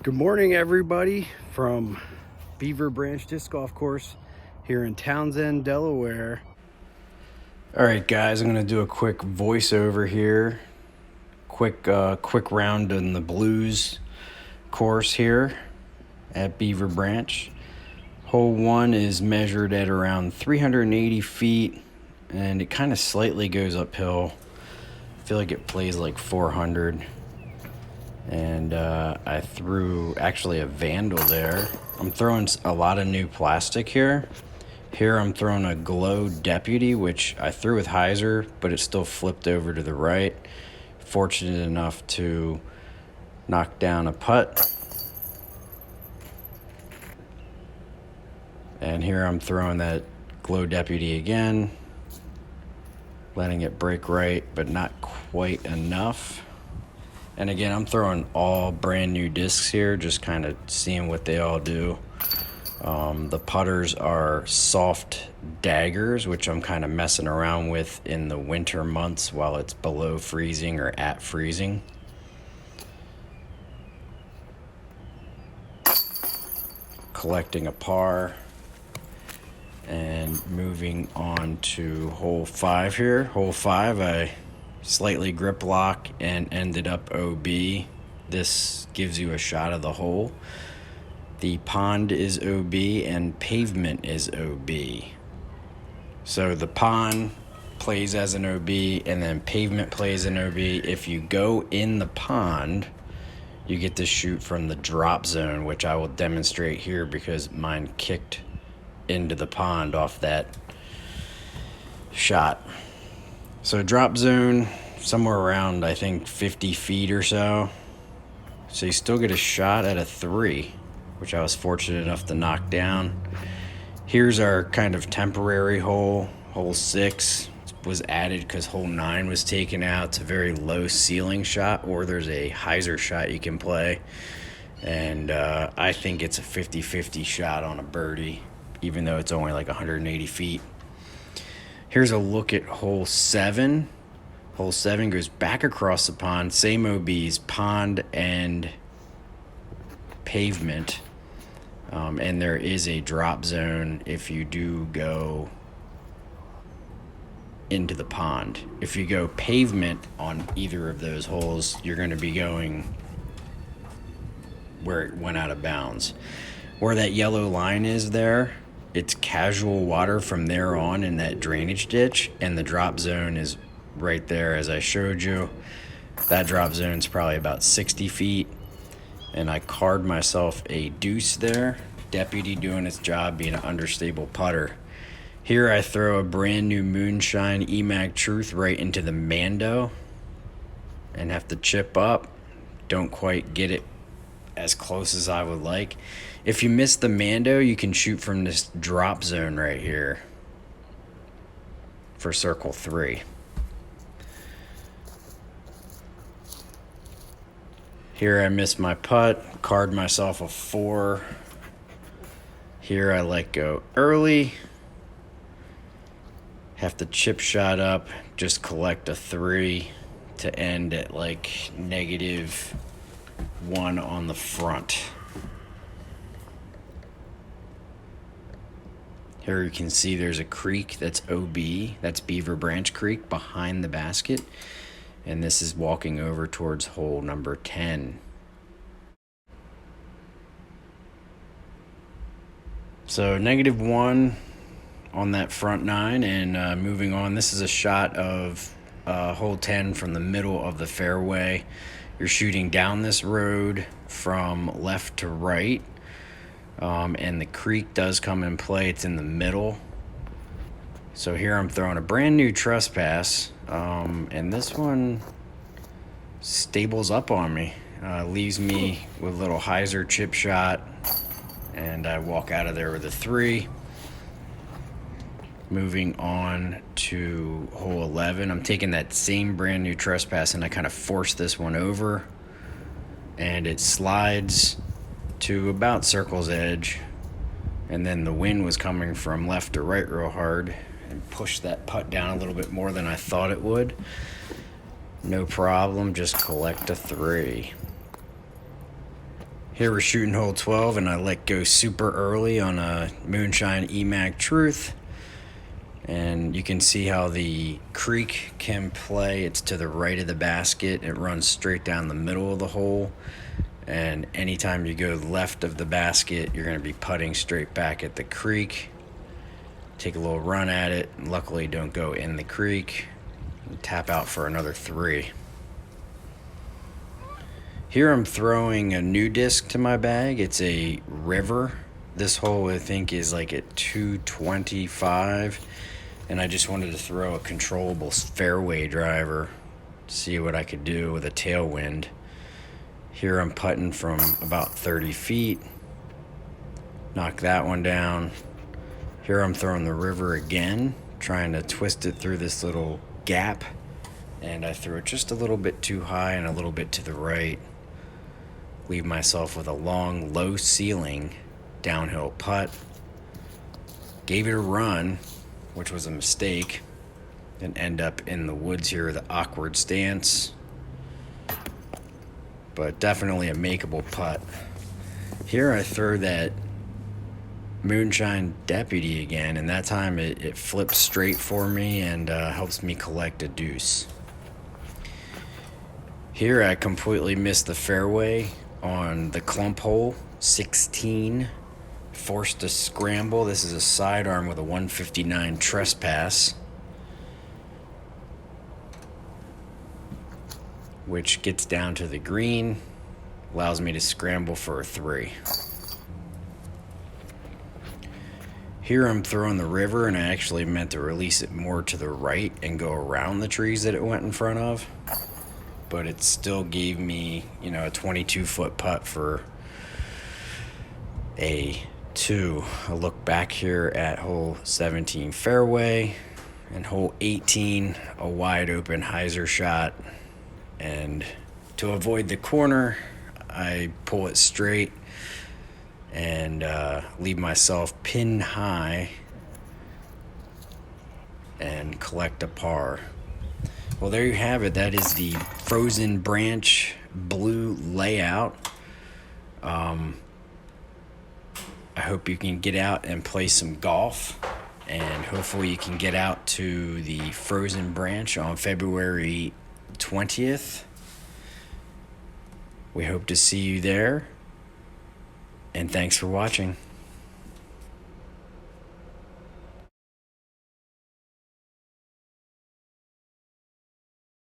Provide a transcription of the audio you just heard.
Good morning, everybody, from Beaver Branch Disc Golf Course here in Townsend, Delaware. All right, guys, I'm going to do a quick voiceover here. Quick round in the Blues course here at Beaver Branch. Hole 1 is measured at around 380 feet, and it kind of slightly goes uphill. I feel like it plays like 400. And I threw actually a Vandal there. I'm throwing a lot of new plastic here. Here I'm throwing a Glow Deputy, which I threw with hyzer, but it still flipped over to the right. Fortunate enough to knock down a putt. And here I'm throwing that Glow Deputy again, letting it break right, but not quite enough. And again, I'm throwing all brand new discs here, just kind of seeing what they all do. The putters are soft daggers, which I'm kind of messing around with in the winter months while it's below freezing or at freezing. Collecting a par and moving on to hole 5 here. Hole 5, I slightly grip lock and ended up OB. This gives you a shot of the hole. The pond is OB and pavement is OB. So the pond plays as an OB and then pavement plays an OB. If you go in the pond, you get to shoot from the drop zone, which I will demonstrate here because mine kicked into the pond off that shot. So drop zone, somewhere around, I think, 50 feet or so. So you still get a shot at a 3, which I was fortunate enough to knock down. Here's our kind of temporary hole. Hole 6 was added because hole 9 was taken out. It's a very low ceiling shot, or there's a hyzer shot you can play. And I think it's a 50-50 shot on a birdie, even though it's only like 180 feet. Here's a look at hole 7. Hole 7 goes back across the pond, same OBs, pond and pavement. And there is a drop zone if you do go into the pond. If you go pavement on either of those holes, you're going to be going where it went out of bounds. Where that yellow line is there, it's casual water from there on in that drainage ditch, and the drop zone is right there as I showed you. That drop zone's probably about 60 feet, and I carved myself a deuce there. Deputy doing its job, being an understable putter. Here I throw a brand new Moonshine EMAG Truth right into the Mando and have to chip up. Don't quite get it as close as I would like. If you miss the Mando, you can shoot from this drop zone right here for circle 3. Here I missed my putt, carved myself a 4. Here I let go early. Have to chip shot up, just collect a 3 to end at like -1 on the front. Here you can see there's a creek that's OB, that's Beaver Branch Creek behind the basket. And this is walking over towards hole number 10. So -1 on that front 9, and moving on. This is a shot of hole 10 from the middle of the fairway. You're shooting down this road from left to right. And the creek does come in play. It's in the middle. So here I'm throwing a brand new trespass. And this one stables up on me. Leaves me with a little hyzer chip shot. And I walk out of there with a 3. Moving on to hole 11. I'm taking that same brand new trespass and I kind of force this one over. And it slides to about circle's edge, and then the wind was coming from left to right real hard and pushed that putt down a little bit more than I thought it would. No problem, just collect a 3. Here we're shooting hole 12, and I let go super early on a Moonshine EMAC Truth. And you can see how the creek can play. It's to the right of the basket. It runs straight down the middle of the hole. And anytime you go left of the basket, you're going to be putting straight back at the creek. Take a little run at it. Luckily, don't go in the creek. And tap out for another 3. Here I'm throwing a new disc to my bag. It's a River. This hole I think is like at 225, and I just wanted to throw a controllable fairway driver, see what I could do with a tailwind. Here I'm putting from about 30 feet. Knock that one down. Here I'm throwing the River again, trying to twist it through this little gap, and I threw it just a little bit too high and a little bit to the right. Leave myself with a long, low ceiling downhill putt. Gave it a run, which was a mistake, and end up in the woods here with an awkward stance. But definitely a makeable putt. Here I throw that Moonshine Deputy again, and that time it flips straight for me and helps me collect a deuce. Here I completely missed the fairway on the clump hole, 16, forced to scramble. This is a sidearm with a 159 trespass, which gets down to the green, allows me to scramble for a 3. Here I'm throwing the River, and I actually meant to release it more to the right and go around the trees that it went in front of. But it still gave me, a 22-foot putt for a 2. I look back here at hole 17 fairway, and hole 18, a wide open hyzer shot. And to avoid the corner, I pull it straight and leave myself pin high and collect a par. Well, there you have it. That is the Frozen Branch blue layout. I hope you can get out and play some golf, and hopefully you can get out to the Frozen Branch on February 20th. We hope to see you there, and thanks for watching.